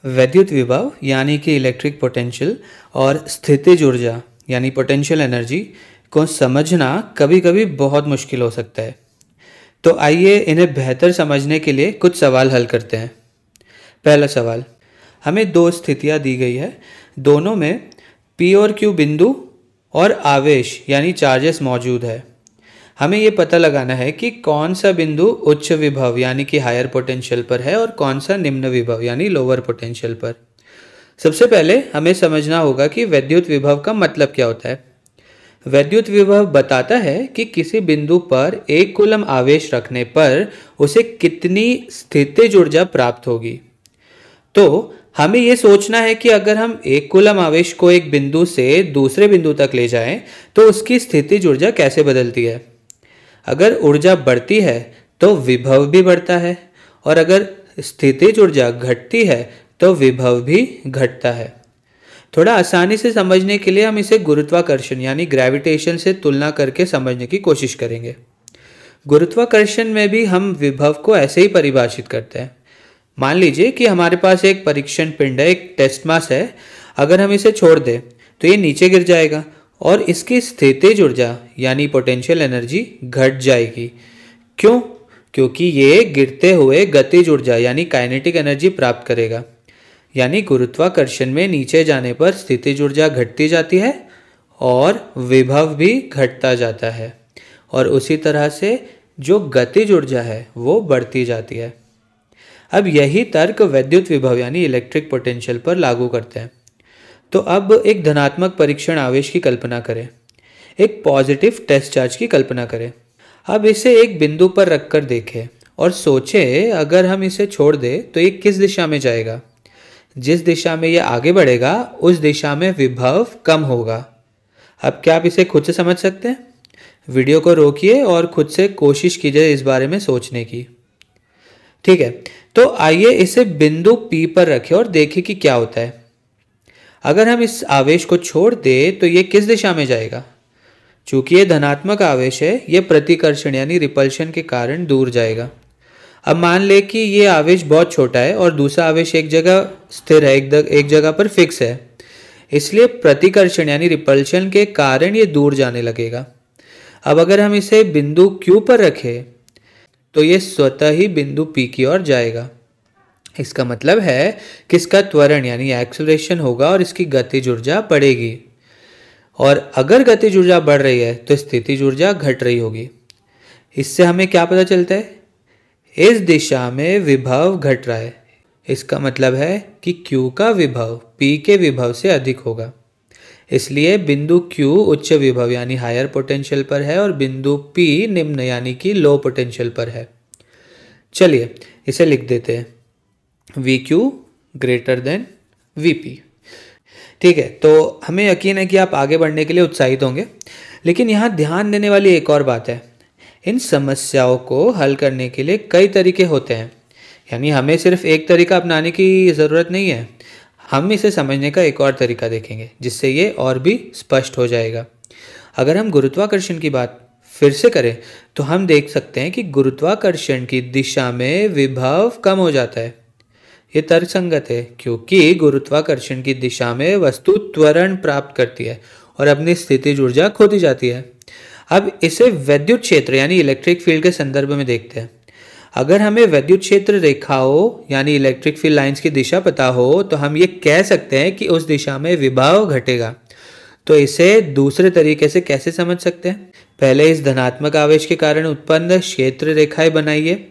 वैद्युत विभव यानी कि इलेक्ट्रिक पोटेंशियल और स्थितिज ऊर्जा यानी पोटेंशियल एनर्जी को समझना कभी कभी बहुत मुश्किल हो सकता है। तो आइए इन्हें बेहतर समझने के लिए कुछ सवाल हल करते हैं। पहला सवाल, हमें दो स्थितियां दी गई है, दोनों में P और Q बिंदु और आवेश यानी चार्जेस मौजूद है। हमें ये पता लगाना है कि कौन सा बिंदु उच्च विभव यानी कि हायर पोटेंशियल पर है और कौन सा निम्न विभव यानी लोअर पोटेंशियल पर। सबसे पहले हमें समझना होगा कि वैद्युत विभव का मतलब क्या होता है। वैद्युत विभव बताता है कि किसी बिंदु पर 1 कूलम आवेश रखने पर उसे कितनी स्थितिज ऊर्जा प्राप्त होगी। तो हमें यह सोचना है कि अगर हम 1 कूलम आवेश को एक बिंदु से दूसरे बिंदु तक ले जाएं तो उसकी स्थितिज ऊर्जा कैसे बदलती है। अगर ऊर्जा बढ़ती है तो विभव भी बढ़ता है और अगर स्थितिज ऊर्जा घटती है तो विभव भी घटता है। थोड़ा आसानी से समझने के लिए हम इसे गुरुत्वाकर्षण यानी ग्रेविटेशन से तुलना करके समझने की कोशिश करेंगे। गुरुत्वाकर्षण में भी हम विभव को ऐसे ही परिभाषित करते हैं। मान लीजिए कि हमारे पास एक परीक्षण पिंड है, एक टेस्ट मास है। अगर हम इसे छोड़ दें तो ये नीचे गिर जाएगा और इसकी स्थितिज ऊर्जा यानी पोटेंशियल एनर्जी घट जाएगी। क्यों? क्योंकि ये गिरते हुए गतिज ऊर्जा यानी काइनेटिक एनर्जी प्राप्त करेगा। यानी गुरुत्वाकर्षण में नीचे जाने पर स्थितिज ऊर्जा घटती जाती है और विभव भी घटता जाता है, और उसी तरह से जो गतिज ऊर्जा है वो बढ़ती जाती है। अब यही तर्क वैद्युत विभव यानी इलेक्ट्रिक पोटेंशियल पर लागू करते हैं। तो अब एक धनात्मक परीक्षण आवेश की कल्पना करें, एक पॉजिटिव टेस्ट चार्ज की कल्पना करें। अब इसे एक बिंदु पर रखकर देखें और सोचें अगर हम इसे छोड़ दें तो ये किस दिशा में जाएगा। जिस दिशा में ये आगे बढ़ेगा उस दिशा में विभव कम होगा। अब क्या आप इसे खुद से समझ सकते हैं? वीडियो को रोकिए और खुद से कोशिश कीजिए इस बारे में सोचने की। ठीक है, तो आइए इसे बिंदु P पर रखें और देखें कि क्या होता है। अगर हम इस आवेश को छोड़ दें तो ये किस दिशा में जाएगा। चूंकि ये धनात्मक आवेश है, ये प्रतिकर्षण यानी रिपल्शन के कारण दूर जाएगा। अब मान ले कि ये आवेश बहुत छोटा है और दूसरा आवेश एक जगह स्थिर है, एक जगह पर फिक्स है, इसलिए प्रतिकर्षण यानी रिपल्शन के कारण ये दूर जाने लगेगा। अब अगर हम इसे बिंदु Q पर रखें तो ये स्वतः ही बिंदु P की ओर जाएगा। इसका मतलब है कि इसका त्वरण यानी एक्सेलरेशन होगा और इसकी गतिज ऊर्जा बढ़ेगी, और अगर गतिज ऊर्जा बढ़ रही है तो स्थितिज ऊर्जा घट रही होगी। इससे हमें क्या पता चलता है? इस दिशा में विभव घट रहा है। इसका मतलब है कि Q का विभव P के विभव से अधिक होगा, इसलिए बिंदु Q उच्च विभव यानी हायर पोटेंशियल पर है और बिंदु P निम्न यानी कि लो पोटेंशियल पर है। चलिए इसे लिख देते हैं, VQ ग्रेटर देन VP। ठीक है, तो हमें यकीन है कि आप आगे बढ़ने के लिए उत्साहित होंगे, लेकिन यहाँ ध्यान देने वाली एक और बात है। इन समस्याओं को हल करने के लिए कई तरीके होते हैं, यानी हमें सिर्फ एक तरीका अपनाने की ज़रूरत नहीं है। हम इसे समझने का एक और तरीका देखेंगे जिससे ये और भी स्पष्ट हो जाएगा। अगर हम गुरुत्वाकर्षण की बात फिर से करें तो हम देख सकते हैं कि गुरुत्वाकर्षण की दिशा में विभव कम हो जाता है। ये तर्कसंगत है क्योंकि गुरुत्वाकर्षण की दिशा में वस्तु त्वरण प्राप्त करती है और अपनी स्थितिज ऊर्जा खोती जाती है। अब इसे वैद्युत क्षेत्र यानी इलेक्ट्रिक फील्ड के संदर्भ में देखते हैं। अगर हमें वैद्युत क्षेत्र रेखाओं यानी इलेक्ट्रिक फील्ड लाइंस की दिशा पता हो तो हम ये कह सकते हैं कि उस दिशा में विभव घटेगा। तो इसे दूसरे तरीके से कैसे समझ सकते हैं? पहले इस धनात्मक आवेश के कारण उत्पन्न क्षेत्र रेखाएं बनाइए।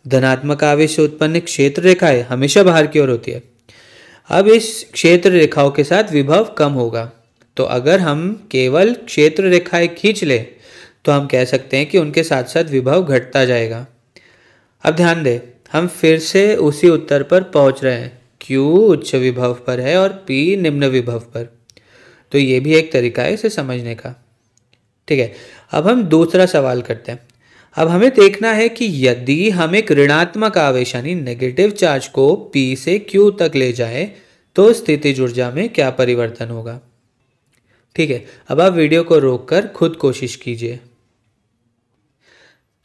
धनात्मक आवेश से उत्पन्न क्षेत्र रेखाएं हमेशा बाहर की ओर होती है। अब इस क्षेत्र रेखाओं के साथ विभव कम होगा, तो अगर हम केवल क्षेत्र रेखाएं खींच लें तो हम कह सकते हैं कि उनके साथ साथ विभव घटता जाएगा। अब ध्यान दें, हम फिर से उसी उत्तर पर पहुंच रहे हैं। Q उच्च विभव पर है और P निम्न विभव पर। तो ये भी एक तरीका है इसे समझने का। ठीक है, अब हम दूसरा सवाल करते हैं। अब हमें देखना है कि यदि हम एक ऋणात्मक आवेश यानी नेगेटिव चार्ज को P से Q तक ले जाएं तो स्थितिज ऊर्जा में क्या परिवर्तन होगा। ठीक है, अब आप वीडियो को रोककर खुद कोशिश कीजिए।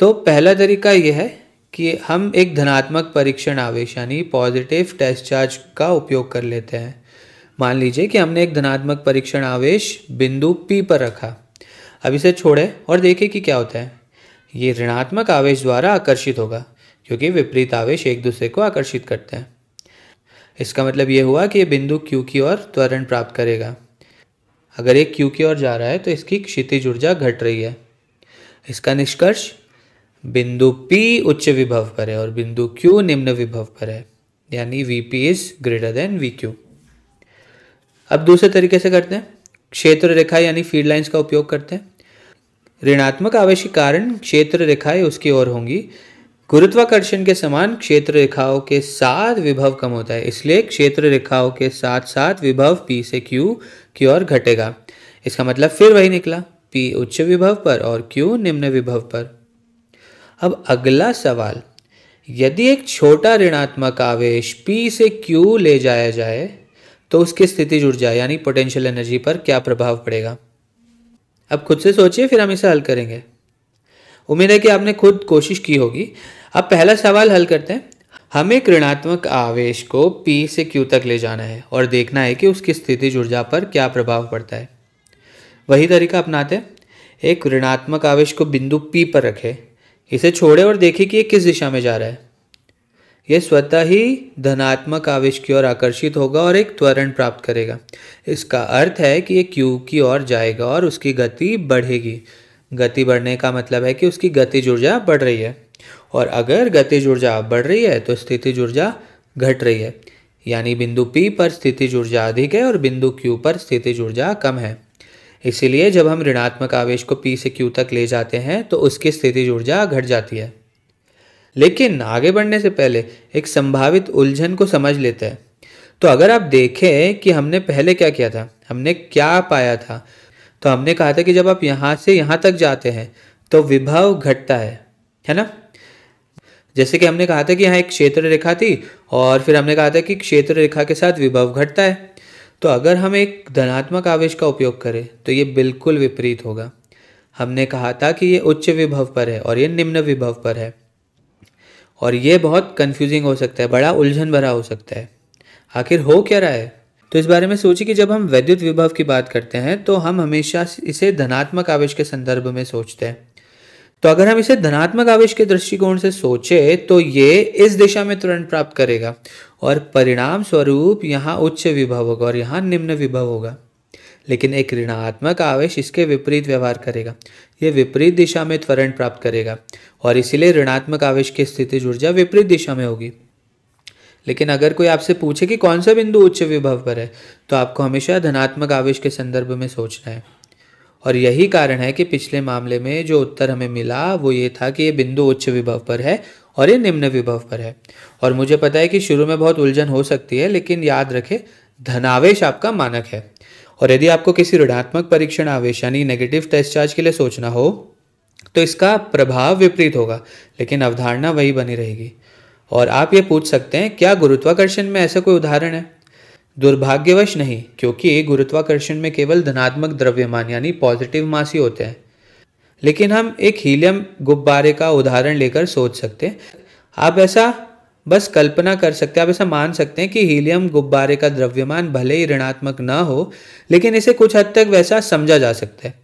तो पहला तरीका यह है कि हम एक धनात्मक परीक्षण आवेश यानी पॉजिटिव टेस्ट चार्ज का उपयोग कर लेते हैं। मान लीजिए कि हमने एक धनात्मक परीक्षण आवेश बिंदु P पर रखा। अब इसे छोड़े और देखें कि क्या होता है। ये ऋणात्मक आवेश द्वारा आकर्षित होगा क्योंकि विपरीत आवेश एक दूसरे को आकर्षित करते हैं। इसका मतलब ये हुआ कि ये बिंदु Q की ओर त्वरण प्राप्त करेगा। अगर ये Q की ओर जा रहा है तो इसकी क्षितिज ऊर्जा घट रही है। इसका निष्कर्ष बिंदु P उच्च विभव पर है और बिंदु Q निम्न विभव पर है, यानी Vp is greater than Vq। अब दूसरे तरीके से करते हैं, क्षेत्र रेखा यानी फील्ड लाइंस का उपयोग करते हैं। ऋणात्मक आवेश के कारण क्षेत्र रेखाएं उसकी ओर होंगी। गुरुत्वाकर्षण के समान क्षेत्र रेखाओं के साथ विभव कम होता है, इसलिए क्षेत्र रेखाओं के साथ साथ विभव P से Q की ओर घटेगा। इसका मतलब फिर वही निकला, P उच्च विभव पर और Q निम्न विभव पर। अब अगला सवाल, यदि एक छोटा ऋणात्मक आवेश P से Q ले जाया जाए तो उसकी स्थितिज ऊर्जा यानी पोटेंशियल एनर्जी पर क्या प्रभाव पड़ेगा? अब खुद से सोचिए, फिर हम इसे हल करेंगे। उम्मीद है कि आपने खुद कोशिश की होगी। अब पहला सवाल हल करते हैं। हमें एक ऋणात्मक आवेश को P से Q तक ले जाना है और देखना है कि उसकी स्थितिज ऊर्जा पर क्या प्रभाव पड़ता है। वही तरीका अपनाते हैं। एक ऋणात्मक आवेश को बिंदु P पर रखें, इसे छोड़े और देखें कि ये किस दिशा में जा रहा है। यह स्वतः ही धनात्मक आवेश की ओर आकर्षित होगा और एक त्वरण प्राप्त करेगा। इसका अर्थ है कि ये Q की ओर जाएगा और उसकी गति बढ़ेगी। गति बढ़ने का मतलब है कि उसकी गतिज ऊर्जा बढ़ रही है, और अगर गतिज ऊर्जा बढ़ रही है तो स्थितिज ऊर्जा घट रही है, यानी बिंदु P पर स्थितिज ऊर्जा अधिक है और बिंदु Q पर स्थितिज ऊर्जा कम है। इसीलिए जब हम ऋणात्मक आवेश को P से Q तक ले जाते हैं तो उसकी स्थितिज ऊर्जा घट जाती है। लेकिन आगे बढ़ने से पहले एक संभावित उलझन को समझ लेते हैं। तो अगर आप देखें कि हमने पहले क्या किया था, हमने क्या पाया था, तो हमने कहा था कि जब आप यहाँ से यहाँ तक जाते हैं तो विभव घटता है ना। जैसे कि हमने कहा था कि यहाँ एक क्षेत्र रेखा थी और फिर हमने कहा था कि क्षेत्र रेखा के साथ विभव घटता है। तो अगर हम एक धनात्मक आवेश का उपयोग करें तो ये बिल्कुल विपरीत होगा। हमने कहा था कि ये उच्च विभव पर है और ये निम्न विभव पर है, और ये बहुत कंफ्यूजिंग हो सकता है, बड़ा उलझन भरा हो सकता है। आखिर हो क्या रहा है? तो इस बारे में सोचिए कि जब हम वैद्युत विभव की बात करते हैं तो हम हमेशा इसे धनात्मक आवेश के संदर्भ में सोचते हैं। तो अगर हम इसे धनात्मक आवेश के दृष्टिकोण से सोचे तो ये इस दिशा में त्वरण प्राप्त करेगा और परिणाम स्वरूप यहाँ उच्च विभव होगा और यहाँ निम्न विभव होगा। लेकिन एक ऋणात्मक आवेश इसके विपरीत व्यवहार करेगा, ये विपरीत दिशा में त्वरण प्राप्त करेगा और इसीलिए ऋणात्मक आवेश की स्थितिज ऊर्जा विपरीत दिशा में होगी। लेकिन अगर कोई आपसे पूछे कि कौन सा बिंदु उच्च विभव पर है, तो आपको हमेशा धनात्मक आवेश के संदर्भ में सोचना है। और यही कारण है कि पिछले मामले में जो उत्तर हमें मिला वो ये था कि ये बिंदु उच्च विभव पर है और ये निम्न विभव पर है। और मुझे पता है कि शुरू में बहुत उलझन हो सकती है, लेकिन याद रखें धनावेश आपका मानक है, और यदि आपको किसी ऋणात्मक परीक्षण आवेश यानी नेगेटिव टेस्ट चार्ज के लिए सोचना हो तो इसका प्रभाव विपरीत होगा, लेकिन अवधारणा वही बनी रहेगी। और आप ये पूछ सकते हैं, क्या गुरुत्वाकर्षण में ऐसा कोई उदाहरण है? दुर्भाग्यवश नहीं, क्योंकि गुरुत्वाकर्षण में केवल धनात्मक द्रव्यमान यानी पॉजिटिव मास ही होते हैं। लेकिन हम एक हीलियम गुब्बारे का उदाहरण लेकर सोच सकते हैं। आप ऐसा बस कल्पना कर सकते हैं, आप ऐसा मान सकते हैं कि हीलियम गुब्बारे का द्रव्यमान भले ही ऋणात्मक ना हो, लेकिन इसे कुछ हद तक वैसा समझा जा सकता है।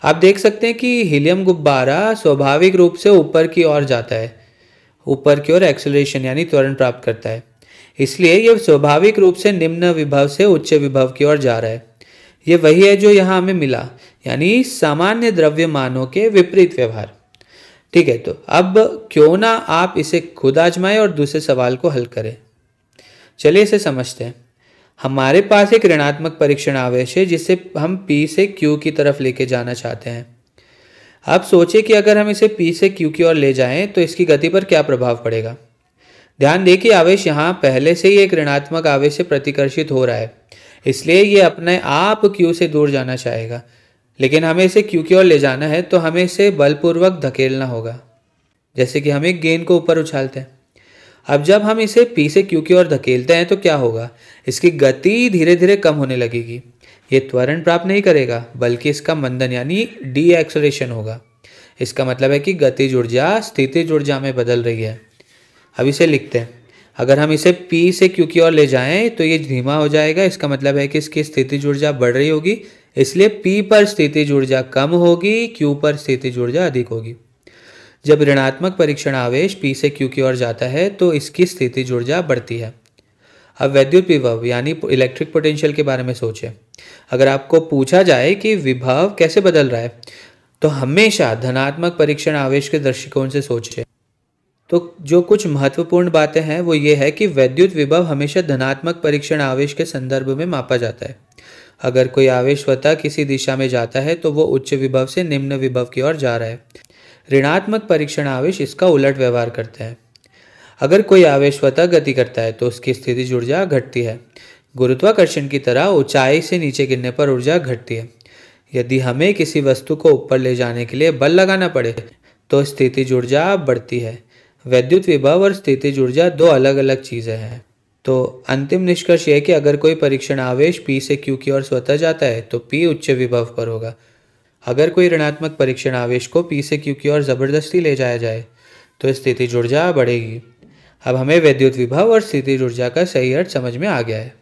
आप देख सकते हैं कि हीलियम गुब्बारा स्वाभाविक रूप से ऊपर की ओर जाता है, ऊपर की ओर एक्सेलरेशन यानी त्वरण प्राप्त करता है। इसलिए यह स्वाभाविक रूप से निम्न विभव से उच्च विभव की ओर जा रहा है। ये वही है जो यहाँ हमें मिला, यानी सामान्य द्रव्यमानों के विपरीत व्यवहार। ठीक है, तो अब क्यों ना आप इसे खुद आजमाएं और दूसरे सवाल को हल करें। चलिए इसे समझते हैं। हमारे पास एक ऋणात्मक परीक्षण आवेश है जिसे हम P से Q की तरफ लेके जाना चाहते हैं। अब सोचिए कि अगर हम इसे P से Q की ओर ले जाएं तो इसकी गति पर क्या प्रभाव पड़ेगा। ध्यान दें कि आवेश यहाँ पहले से ही एक ऋणात्मक आवेश से प्रतिकर्षित हो रहा है, इसलिए ये अपने आप Q से दूर जाना चाहेगा। लेकिन हमें इसे Q की ओर ले जाना है तो हमें इसे बलपूर्वक धकेलना होगा, जैसे कि हम एक गेंद को ऊपर उछालते हैं। अब जब हम इसे P से Q की ओर धकेलते हैं तो क्या होगा, इसकी गति धीरे धीरे कम होने लगेगी। ये त्वरण प्राप्त नहीं करेगा, बल्कि इसका मंदन यानी डी एक्सेलरेशन होगा। इसका मतलब है कि गतिज ऊर्जा स्थितिज ऊर्जा में बदल रही है। अब इसे लिखते हैं। अगर हम इसे P से Q की ओर ले जाएं तो ये धीमा हो जाएगा, इसका मतलब है कि इसकी स्थितिज ऊर्जा बढ़ रही होगी, इसलिए P पर स्थितिज ऊर्जा कम होगी, Q पर स्थितिज ऊर्जा अधिक होगी। जब ऋणात्मक परीक्षण आवेश P से Q की ओर जाता है तो इसकी स्थितिज ऊर्जा बढ़ती है। अब वैद्युत विभव यानी इलेक्ट्रिक पोटेंशियल के बारे में सोचें। अगर आपको पूछा जाए कि विभव कैसे बदल रहा है तो हमेशा धनात्मक परीक्षण आवेश के दृष्टिकोण से सोचें। तो जो कुछ महत्वपूर्ण बातें हैं वो ये है कि वैद्युत विभव हमेशा धनात्मक परीक्षण आवेश के संदर्भ में मापा जाता है। अगर कोई आवेश स्वतः किसी दिशा में जाता है तो वो उच्च विभव से निम्न विभव की ओर जा रहा है। ऋणात्मक परीक्षण आवेश इसका उलट व्यवहार करते हैं। अगर कोई आवेश स्वतः गति करता है तो उसकी स्थितिज ऊर्जा घटती है। गुरुत्वाकर्षण की तरह ऊंचाई से नीचे गिरने पर ऊर्जा घटती है। यदि हमें किसी वस्तु को ऊपर ले जाने के लिए बल लगाना पड़े तो स्थितिज ऊर्जा बढ़ती है। वैद्युत विभव और स्थितिज ऊर्जा दो अलग अलग चीज़ें हैं। तो अंतिम निष्कर्ष यह है कि अगर कोई परीक्षण आवेश P से Q की ओर स्वतः जाता है तो P उच्च विभव पर होगा। अगर कोई ऋणात्मक परीक्षण आवेश को P से Q की ओर जबरदस्ती ले जाया जाए तो स्थितिज ऊर्जा बढ़ेगी। अब हमें वैद्युत विभव और स्थितिज ऊर्जा का सही अर्थ समझ में आ गया है।